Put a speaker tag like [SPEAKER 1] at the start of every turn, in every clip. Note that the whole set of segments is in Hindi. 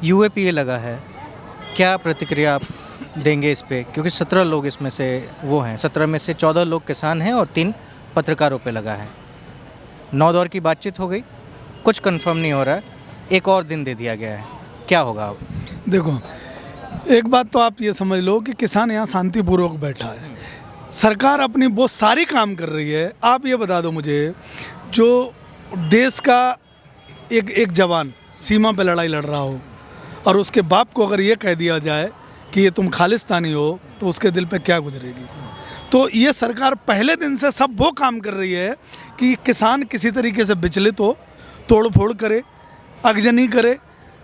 [SPEAKER 1] यूएपीए लगा है, क्या प्रतिक्रिया आप देंगे इस पे? क्योंकि 17 लोग इसमें से वो हैं, 17 में से 14 लोग किसान हैं और 3 पत्रकारों पे लगा है। 9 दौर की बातचीत हो गई, कुछ कंफर्म नहीं हो रहा है, एक और दिन दे दिया गया है, क्या होगा अब?
[SPEAKER 2] देखो, एक बात तो आप ये समझ लो कि किसान यहाँ शांतिपूर्वक बैठा है। सरकार अपनी बहुत सारी काम कर रही है। आप ये बता दो मुझे, जो देश का एक जवान सीमा पे लड़ाई लड़ रहा हो और उसके बाप को अगर ये कह दिया जाए कि ये तुम खालिस्तानी हो, तो उसके दिल पे क्या गुजरेगी। तो ये सरकार पहले दिन से सब वो काम कर रही है कि किसान किसी तरीके से विचलित हो, तोड़ फोड़ करे, आगजनी करे,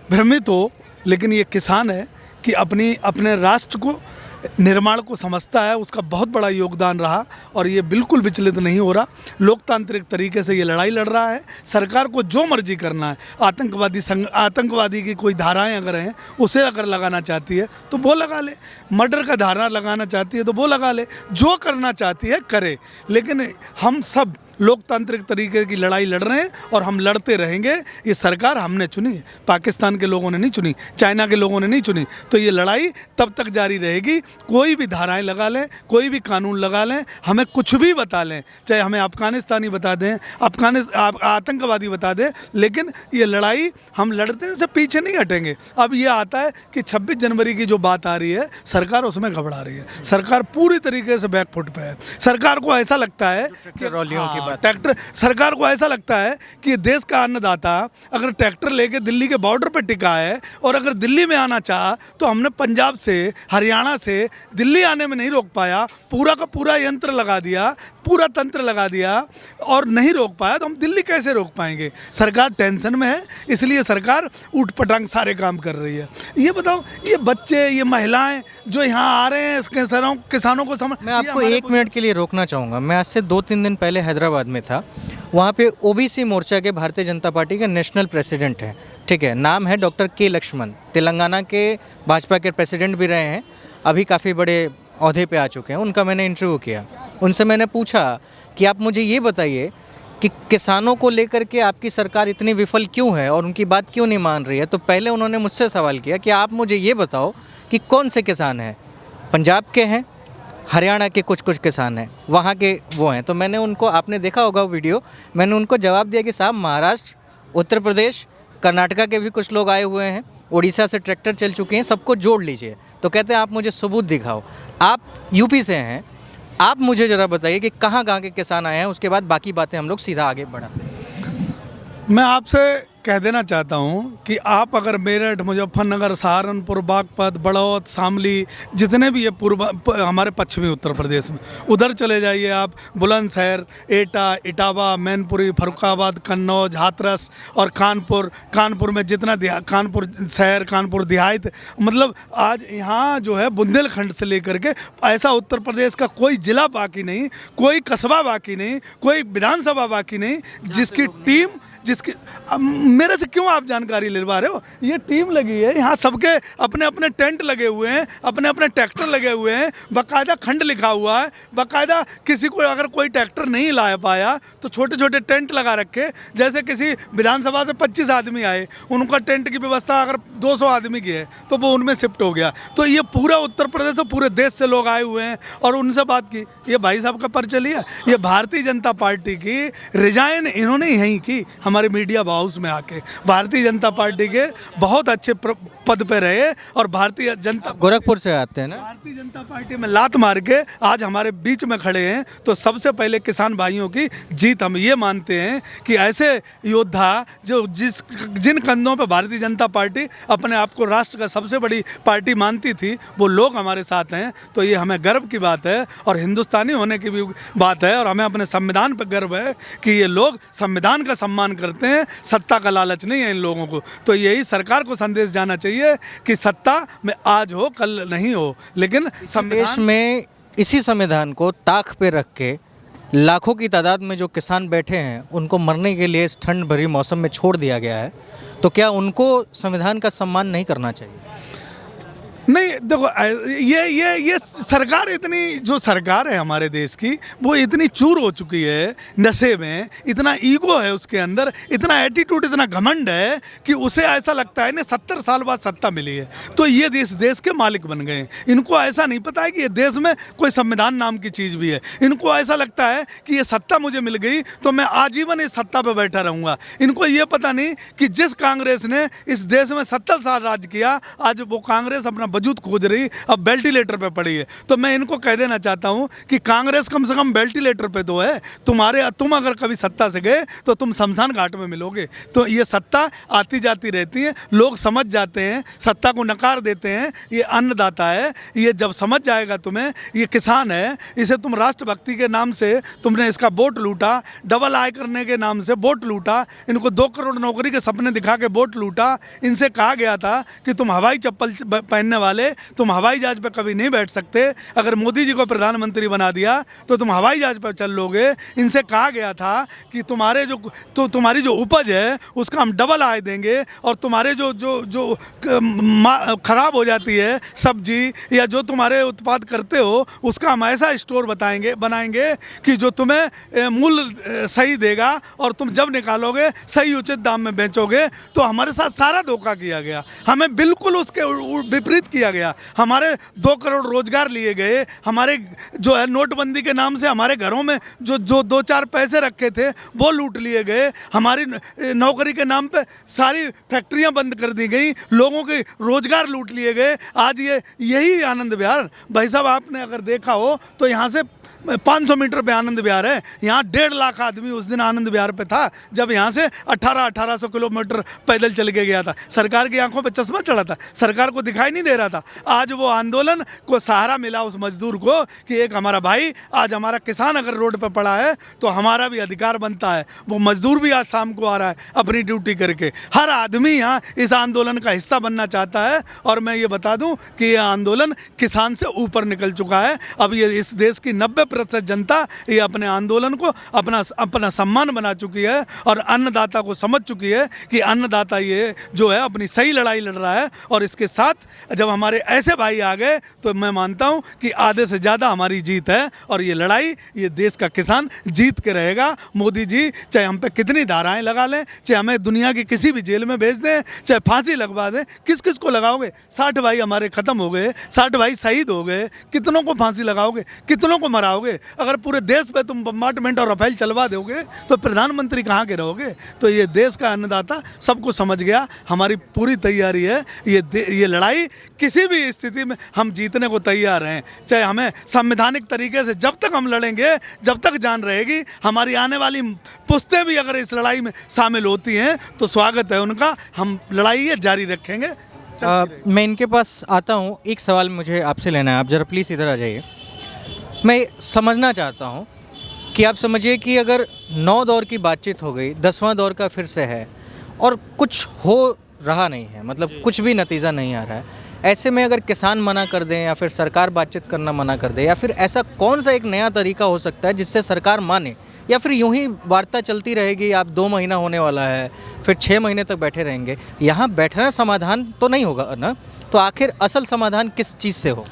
[SPEAKER 2] भ्रमित हो। लेकिन ये किसान है कि अपने राष्ट्र को निर्माण को समझता है, उसका बहुत बड़ा योगदान रहा और ये बिल्कुल विचलित नहीं हो रहा। लोकतांत्रिक तरीके से ये लड़ाई लड़ रहा है। सरकार को जो मर्जी करना है, आतंकवादी की कोई धाराएं अगर हैं उसे अगर लगाना चाहती है तो वो लगा ले, मर्डर का धारा लगाना चाहती है तो वो लगा ले, जो करना चाहती है करे। लेकिन हम सब लोकतांत्रिक तरीके की लड़ाई लड़ रहे हैं और हम लड़ते रहेंगे। ये सरकार हमने चुनी, पाकिस्तान के लोगों ने नहीं चुनी, चाइना के लोगों ने नहीं चुनी। तो ये लड़ाई तब तक जारी रहेगी। कोई भी धाराएं लगा लें, कोई भी कानून लगा लें, हमें कुछ भी बता लें, चाहे हमें अफगानिस्तानी बता दें, आतंकवादी बता दें, लेकिन ये लड़ाई हम लड़ने से पीछे नहीं हटेंगे। अब ये आता है कि 26 जनवरी की जो बात आ रही है, सरकार उसमें घबरा रही है। सरकार पूरी तरीके से बैकफुट पे है। सरकार को ऐसा लगता है कि ट्रैक्टर, सरकार को ऐसा लगता है कि देश का अन्नदाता अगर ट्रैक्टर लेके दिल्ली के बॉर्डर पर टिका है और अगर दिल्ली में आना चाहा तो हमने पंजाब से, हरियाणा से दिल्ली आने में नहीं रोक पाया, पूरा का पूरा यंत्र लगा दिया, पूरा तंत्र लगा दिया और नहीं रोक पाया, तो हम दिल्ली कैसे रोक पाएंगे। सरकार टेंशन में है, इसलिए सरकार ऊट पटांग सारे काम कर रही है। ये बताओ, ये बच्चे, ये महिलाएं जो यहाँ आ रहे हैं किसानों को समझ।
[SPEAKER 1] मैं आपको 1 मिनट के लिए रोकना चाहूँगा। मैं आज से 2-3 दिन पहले हैदराबाद में था, वहाँ पे ओबीसी मोर्चा के भारतीय जनता पार्टी के नेशनल प्रेसिडेंट हैं, ठीक है, नाम है डॉक्टर के लक्ष्मण, तेलंगाना के भाजपा के प्रेसिडेंट भी रहे हैं, अभी काफ़ी बड़े ओहदे पे आ चुके हैं। उनका मैंने इंटरव्यू किया, उनसे मैंने पूछा कि आप मुझे ये बताइए कि किसानों को लेकर के आपकी सरकार इतनी विफल क्यों है और उनकी बात क्यों नहीं मान रही है। तो पहले उन्होंने मुझसे सवाल किया कि आप मुझे ये बताओ कि कौन से किसान हैं, पंजाब के हैं, हरियाणा के कुछ किसान हैं, वहाँ के वो हैं। तो मैंने उनको, आपने देखा होगा वो वीडियो, मैंने उनको जवाब दिया कि साहब महाराष्ट्र, उत्तर प्रदेश, कर्नाटका के भी कुछ लोग आए हुए हैं, उड़ीसा से ट्रैक्टर चल चुके हैं, सबको जोड़ लीजिए। तो कहते हैं आप मुझे सबूत दिखाओ। आप यूपी से हैं, आप मुझे ज़रा बताइए कि कहाँ के किसान आए हैं, उसके बाद बाकी बातें हम लोग सीधा आगे बढ़ाते हैं।
[SPEAKER 2] मैं आपसे कह देना चाहता हूँ कि आप अगर मेरठ, मुजफ्फरनगर, सहारनपुर, बागपत, बड़ौत, शामली, जितने भी ये हमारे पश्चिमी उत्तर प्रदेश में, उधर चले जाइए आप, बुलंदशहर, एटा, इटावा, मैनपुरी, फरुखाबाद, कन्नौज, हाथरस और कानपुर में जितना कानपुर शहर, कानपुर देहात, मतलब आज यहाँ जो है बुंदेलखंड से लेकर के ऐसा उत्तर प्रदेश का कोई ज़िला बाकी नहीं, कोई कस्बा बाकी नहीं, कोई विधानसभा बाकी नहीं जिसकी मेरे से क्यों आप जानकारी लेवा रहे हो। ये टीम लगी है, यहाँ सबके अपने अपने टेंट लगे हुए हैं, अपने अपने ट्रैक्टर लगे हुए हैं, बाकायदा खंड लिखा हुआ है, बाकायदा किसी को अगर कोई ट्रैक्टर नहीं ला पाया तो छोटे छोटे टेंट लगा रखे। जैसे किसी विधानसभा से 25 आदमी आए, उनका टेंट की व्यवस्था अगर 200 आदमी की है तो वो उनमें शिफ्ट हो गया। तो ये पूरा उत्तर प्रदेश और पूरे देश से लोग आए हुए हैं और उनसे बात की। ये भाई साहब का परिचय लिया, ये भारतीय जनता पार्टी की रिजाइन इन्होंने यहीं की, हमारे मीडिया हाउस में आके। भारतीय जनता पार्टी के बहुत अच्छे पद पे रहे और भारतीय जनता,
[SPEAKER 1] गोरखपुर से आते हैं ना,
[SPEAKER 2] भारतीय जनता पार्टी में लात मार के आज हमारे बीच में खड़े हैं। तो सबसे पहले किसान भाइयों की जीत हम ये मानते हैं कि ऐसे योद्धा जो जिन कंधों पे भारतीय जनता पार्टी अपने आप को राष्ट्र का सबसे बड़ी पार्टी मानती थी, वो लोग हमारे साथ हैं। तो ये हमें गर्व की बात है और हिंदुस्तानी होने की भी बात है और हमें अपने संविधान पर गर्व है कि ये लोग संविधान का सम्मान करते हैं, सत्ता का लालच नहीं है इन लोगों को। तो यही सरकार को संदेश जाना चाहिए कि सत्ता में आज हो कल नहीं हो, लेकिन
[SPEAKER 1] देश में इसी संविधान को ताक पे रख के लाखों की तादाद में जो किसान बैठे हैं उनको मरने के लिए इस ठंड भरी मौसम में छोड़ दिया गया है। तो क्या उनको संविधान का सम्मान नहीं करना चाहिए?
[SPEAKER 2] नहीं देखो ये सरकार इतनी, जो सरकार है हमारे देश की, वो इतनी चूर हो चुकी है नशे में, इतना ईगो है उसके अंदर, इतना एटीट्यूड, इतना घमंड है कि उसे ऐसा लगता है ना 70 साल बाद सत्ता मिली है तो ये देश के मालिक बन गए हैं। इनको ऐसा नहीं पता है कि ये देश में कोई संविधान नाम की चीज़ भी है। इनको ऐसा लगता है कि ये सत्ता मुझे मिल गई तो मैं आजीवन इस सत्ता पर बैठा रहूँगा। इनको ये पता नहीं कि जिस कांग्रेस ने इस देश में 70 साल राज किया, आज वो कांग्रेस अपना वजूद खोज रही, अब वेंटिलेटर पे पड़ी है। तो मैं इनको कह देना चाहता हूँ कि कांग्रेस कम से कम वेंटिलेटर पे तो है, तुम अगर कभी सत्ता से गए तो तुम शमशान घाट में मिलोगे। तो ये सत्ता आती जाती रहती है, लोग समझ जाते हैं, सत्ता को नकार देते हैं। ये अन्नदाता है, ये जब समझ जाएगा तुम्हें, ये किसान है, इसे तुम राष्ट्रभक्ति के नाम से तुमने इसका वोट लूटा, डबल आय करने के नाम से वोट लूटा, इनको 2 करोड़ नौकरी के सपने दिखा के वोट लूटा। इनसे कहा गया था कि तुम हवाई चप्पल पहनने वाले, तुम हवाई जहाज पर कभी नहीं बैठ सकते। अगर मोदी जी को प्रधानमंत्री बना दिया तो तुम हवाई जहाज पर चल लोगे। इनसे कहा गया था कि तुम्हारी जो उपज है उसका हम डबल आय देंगे, और तुम्हारे जो खराब हो जाती है सब्जी या जो तुम्हारे उत्पाद करते हो उसका हम ऐसा स्टोर बनाएंगे कि जो तुम्हें मूल्य सही देगा और तुम जब निकालोगे सही उचित दाम में बेचोगे। तो हमारे साथ सारा धोखा किया गया, हमें बिल्कुल उसके विपरीत किया गया। हमारे 2 करोड़ रोजगार लिए गए, हमारे जो है नोटबंदी के नाम से हमारे घरों में जो 2-4 पैसे रखे थे वो लूट लिए गए। हमारी नौकरी के नाम पे सारी फैक्ट्रियां बंद कर दी गई, लोगों के रोजगार लूट लिए गए। आज यही आनंद विहार, भाई साहब आपने अगर देखा हो तो यहाँ से 500 मीटर पे आनंद विहार है। यहाँ 1.5 लाख आदमी उस दिन आनंद विहार पे था जब यहाँ से 1800 किलोमीटर पैदल चल के गया था। सरकार की आंखों पे चश्मा चढ़ा था, सरकार को दिखाई नहीं दे रहा था। आज वो आंदोलन को सहारा मिला उस मजदूर को कि एक हमारा भाई, आज हमारा किसान अगर रोड पे पड़ा है तो हमारा भी अधिकार बनता है। वो मजदूर भी आज शाम को आ रहा है अपनी ड्यूटी करके। हर आदमी यहाँ इस आंदोलन का हिस्सा बनना चाहता है। और मैं ये बता दूँ कि ये आंदोलन किसान से ऊपर निकल चुका है। अब ये इस देश की 90% जनता ये अपने आंदोलन को अपना सम्मान बना चुकी है और अन्नदाता को समझ चुकी है कि अन्नदाता ये जो है अपनी सही लड़ाई लड़ रहा है। और इसके साथ जब हमारे ऐसे भाई आ गए तो मैं मानता हूँ कि आधे से ज़्यादा हमारी जीत है। और ये लड़ाई ये देश का किसान जीत के रहेगा। मोदी जी चाहे हम पे कितनी धाराएं लगा लें, चाहे हमें दुनिया की किसी भी जेल में भेज दें, चाहे फांसी लगवा दें, किस किस को लगाओगे? 60 भाई हमारे ख़त्म हो गए, 60 भाई शहीद हो गए, कितनों को फांसी लगाओगे, कितनों को मराओगे? अगर पूरे देश पे तुम बम्बार्टमेंट और रफेल चलवा दोगे तो प्रधानमंत्री कहाँ के रहोगे? तो ये देश का अन्नदाता सब कुछ समझ गया, हमारी पूरी तैयारी है। ये लड़ाई किसी भी स्थिति में हम जीतने को तैयार हैं। चाहे हमें संवैधानिक तरीके से जब तक हम लड़ेंगे, जब तक जान रहेगी, हमारी आने वाली पुश्तें भी अगर इस लड़ाई में शामिल होती हैं तो स्वागत है उनका। हम लड़ाई ये जारी रखेंगे।
[SPEAKER 1] मैं इनके पास आता हूँ, एक सवाल मुझे आपसे लेना है, आप ज़रा प्लीज़ इधर आ जाइए। मैं समझना चाहता हूँ कि आप समझिए कि अगर 9 दौर की बातचीत हो गई, 10वां दौर का फिर से है और कुछ हो रहा नहीं है, मतलब कुछ भी नतीजा नहीं आ रहा है, ऐसे में अगर किसान मना कर दें या फिर सरकार बातचीत करना मना कर दे, या फिर ऐसा कौन सा एक नया तरीका हो सकता है जिससे सरकार माने, या फिर यूं ही वार्ता चलती रहेगी? आप 2 महीना होने वाला है, फिर 6 महीने तक बैठे रहेंगे, यहाँ बैठना समाधान तो नहीं होगा ना। तो आखिर असल समाधान किस चीज़ से हो?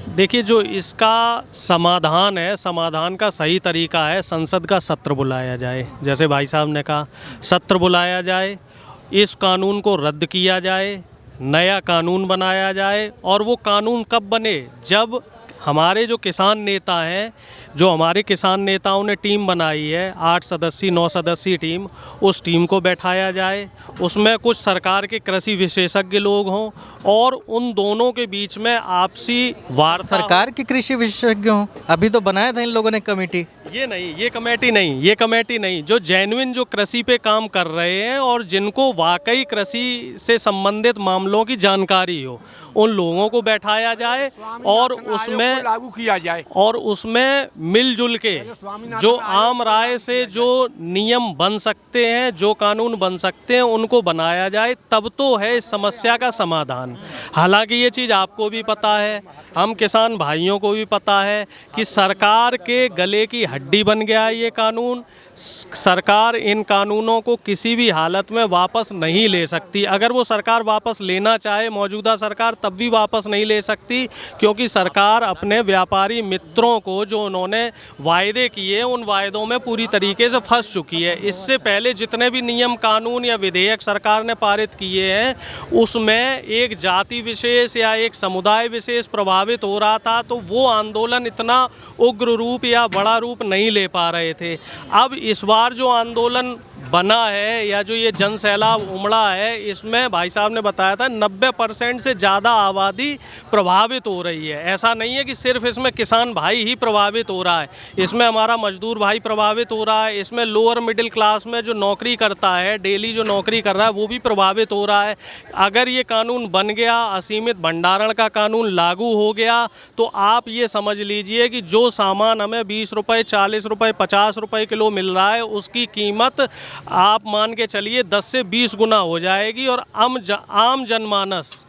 [SPEAKER 3] देखिए, जो इसका समाधान है, समाधान का सही तरीका है संसद का सत्र बुलाया जाए। जैसे भाई साहब ने कहा, सत्र बुलाया जाए, इस कानून को रद्द किया जाए, नया कानून बनाया जाए। और वो कानून कब बने? जब हमारे जो किसान नेता हैं, जो हमारे किसान नेताओं ने टीम बनाई है, 8 सदस्यीय 9 सदस्यीय टीम, उस टीम को बैठाया जाए। उसमें कुछ सरकार के कृषि विशेषज्ञ लोग हों और उन दोनों के बीच में आपसी वार्ता।
[SPEAKER 1] सरकार के कृषि विशेषज्ञ हों? अभी तो बनाया था इन लोगों ने कमेटी।
[SPEAKER 3] ये कमेटी नहीं, जो जेन्युइन जो कृषि पे काम कर रहे हैं और जिनको वाकई कृषि से संबंधित मामलों की जानकारी हो, उन लोगों को बैठाया जाए और उसमें उसमें
[SPEAKER 4] लागू किया जाए
[SPEAKER 3] और उसमें मिलजुल के जो आम राय से जो नियम बन सकते हैं, जो कानून बन सकते हैं, उनको बनाया जाए, तब तो है इस समस्या का समाधान। हालांकि ये चीज़ आपको भी पता है, हम किसान भाइयों को भी पता है कि सरकार के गले की हड्डी बन गया है ये कानून। सरकार इन कानूनों को किसी भी हालत में वापस नहीं ले सकती। अगर वो सरकार वापस लेना चाहे, मौजूदा सरकार, तब भी वापस नहीं ले सकती, क्योंकि सरकार अपने व्यापारी मित्रों को जो उन्होंने वायदे किए उन वायदों में पूरी तरीके से फंस चुकी है। इससे पहले जितने भी नियम कानून या विधेयक सरकार ने पारित किए हैं उसमें एक जाति विशेष या एक समुदाय विशेष प्रभावित हो रहा था, तो वो आंदोलन इतना उग्र रूप या बड़ा रूप नहीं ले पा रहे थे। अब इस बार जो आंदोलन बना है या जो ये जन सैलाब उमड़ा है, इसमें भाई साहब ने बताया था 90% से ज़्यादा आबादी प्रभावित हो रही है। ऐसा नहीं है कि सिर्फ इसमें किसान भाई ही प्रभावित हो रहा है, इसमें हमारा मजदूर भाई प्रभावित हो रहा है, इसमें लोअर मिडिल क्लास में जो नौकरी करता है, डेली जो नौकरी कर रहा है, वो भी प्रभावित हो रहा है। अगर ये कानून बन गया, असीमित भंडारण का कानून लागू हो गया, तो आप ये समझ लीजिए कि जो सामान हमें 20 रुपये, 40 रुपये, 50 रुपये किलो मिल रहा है, उसकी कीमत आप मान के चलिए 10 से 20 गुना हो जाएगी। और आम जनमानस,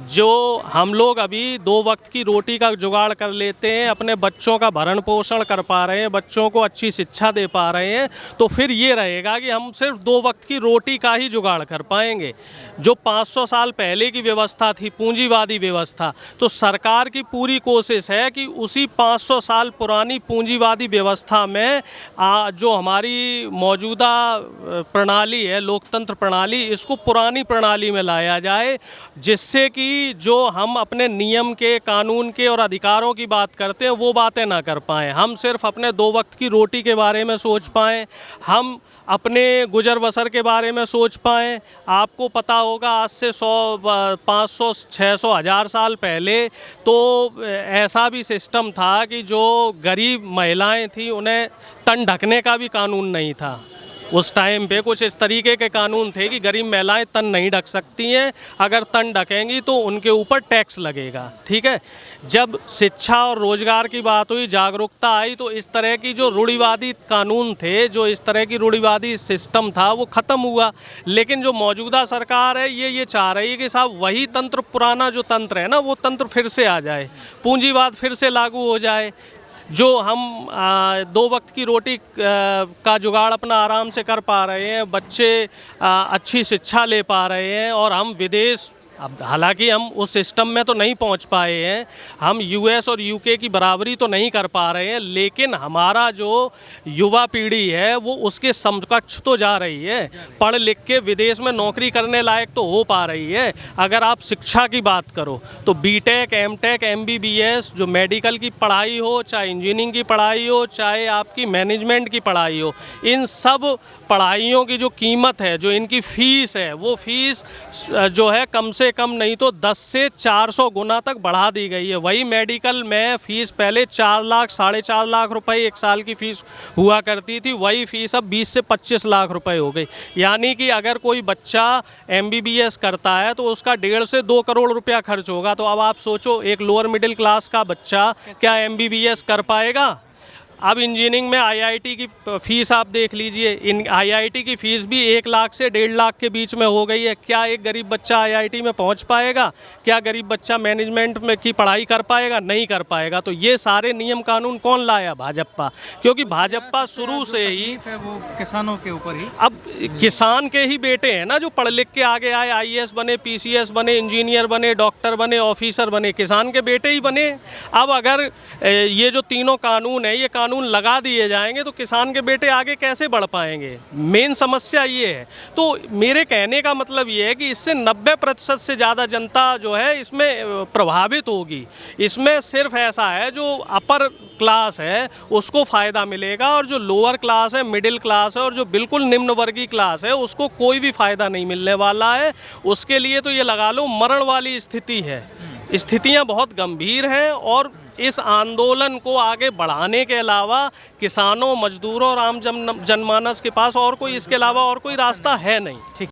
[SPEAKER 3] जो हम लोग अभी 2 वक्त की रोटी का जुगाड़ कर लेते हैं, अपने बच्चों का भरण पोषण कर पा रहे हैं, बच्चों को अच्छी शिक्षा दे पा रहे हैं, तो फिर ये रहेगा कि हम सिर्फ 2 वक्त की रोटी का ही जुगाड़ कर पाएंगे। जो 500 साल पहले की व्यवस्था थी, पूंजीवादी व्यवस्था, तो सरकार की पूरी कोशिश है कि उसी 500 साल पुरानी पूंजीवादी व्यवस्था में जो हमारी मौजूदा प्रणाली है, लोकतंत्र प्रणाली, इसको पुरानी प्रणाली में लाया जाए, जिससे कि जो हम अपने नियम के, कानून के और अधिकारों की बात करते हैं वो बातें ना कर पाएँ। हम सिर्फ अपने 2 वक्त की रोटी के बारे में सोच पाएँ, हम अपने गुजर बसर के बारे में सोच पाएँ। आपको पता होगा आज से 100, 500, 600, 1000 साल पहले तो ऐसा भी सिस्टम था कि जो गरीब महिलाएं थीं उन्हें तन ढकने का भी कानून नहीं था। उस टाइम पे कुछ इस तरीके के कानून थे कि गरीब महिलाएं तन नहीं ढक सकती हैं, अगर तन ढकेंगी तो उनके ऊपर टैक्स लगेगा। ठीक है, जब शिक्षा और रोजगार की बात हुई, जागरूकता आई, तो इस तरह की जो रूढ़िवादी कानून थे, जो इस तरह की रूढ़िवादी सिस्टम था, वो ख़त्म हुआ। लेकिन जो मौजूदा सरकार है ये चाह रही है कि साहब वही तंत्र, पुराना जो तंत्र है ना, वो तंत्र फिर से आ जाए, पूंजीवाद फिर से लागू हो जाए। जो हम 2 वक्त की रोटी का जुगाड़ अपना आराम से कर पा रहे हैं, बच्चे अच्छी शिक्षा ले पा रहे हैं, और हम विदेश, अब हालांकि हम उस सिस्टम में तो नहीं पहुंच पाए हैं, हम यूएस और यूके की बराबरी तो नहीं कर पा रहे हैं, लेकिन हमारा जो युवा पीढ़ी है वो उसके समकक्ष तो जा रही है, पढ़ लिख के विदेश में नौकरी करने लायक तो हो पा रही है। अगर आप शिक्षा की बात करो तो बीटेक, एमटेक, एमबीबीएस, जो मेडिकल की पढ़ाई हो, चाहे इंजीनियरिंग की पढ़ाई हो, चाहे आपकी मैनेजमेंट की पढ़ाई हो, इन सब पढ़ाइयों की जो कीमत है, जो इनकी फ़ीस है, वो फ़ीस जो है कम से कम नहीं तो 10 से 400 गुना तक बढ़ा दी गई है। वही मेडिकल में फ़ीस पहले 4 लाख, 4.5 लाख रुपए 1 साल की फ़ीस हुआ करती थी, वही फ़ीस अब 20 से 25 लाख रुपए हो गई। यानी कि अगर कोई बच्चा एमबीबीएस करता है तो उसका 1.5 से 2 करोड़ रुपया खर्च होगा। तो अब आप सोचो, एक लोअर मिडिल क्लास का बच्चा क्या एमबीबीएस कर पाएगा? अब इंजीनियरिंग में आईआईटी की फ़ीस आप देख लीजिए, इन आईआईटी की फ़ीस भी 1 लाख से 1.5 लाख के बीच में हो गई है। क्या एक गरीब बच्चा आईआईटी में पहुंच पाएगा? क्या गरीब बच्चा मैनेजमेंट में की पढ़ाई कर पाएगा? नहीं कर पाएगा। तो ये सारे नियम कानून कौन लाया? भाजपा। क्योंकि भाजपा शुरू से ही
[SPEAKER 1] वो किसानों के ऊपर ही,
[SPEAKER 3] अब किसान के ही बेटे हैं ना जो पढ़ लिख के आगे आए, आईएएस बने, पीसीएस बने, इंजीनियर बने, डॉक्टर बने, ऑफिसर बने, किसान के बेटे ही बने। अब अगर ये जो तीनों कानून है, ये कानून लगा दिए जाएंगे तो किसान के बेटे आगे कैसे बढ़ पाएंगे? मेन समस्या ये है। तो मेरे कहने का मतलब ये है कि इससे 90% से ज़्यादा जनता जो है इसमें प्रभावित होगी। इसमें सिर्फ ऐसा है जो अपर क्लास है उसको फ़ायदा मिलेगा, और जो लोअर क्लास है, मिडिल क्लास है, और जो बिल्कुल निम्न वर्गीय क्लास है उसको कोई भी फ़ायदा नहीं मिलने वाला है। उसके लिए तो ये लगा लो मरण वाली स्थिति है। स्थितियाँ बहुत गंभीर हैं, और इस आंदोलन को आगे बढ़ाने के अलावा किसानों, मजदूरों और आम जनमानस के पास और कोई, इसके अलावा और कोई रास्ता है नहीं। ठीक।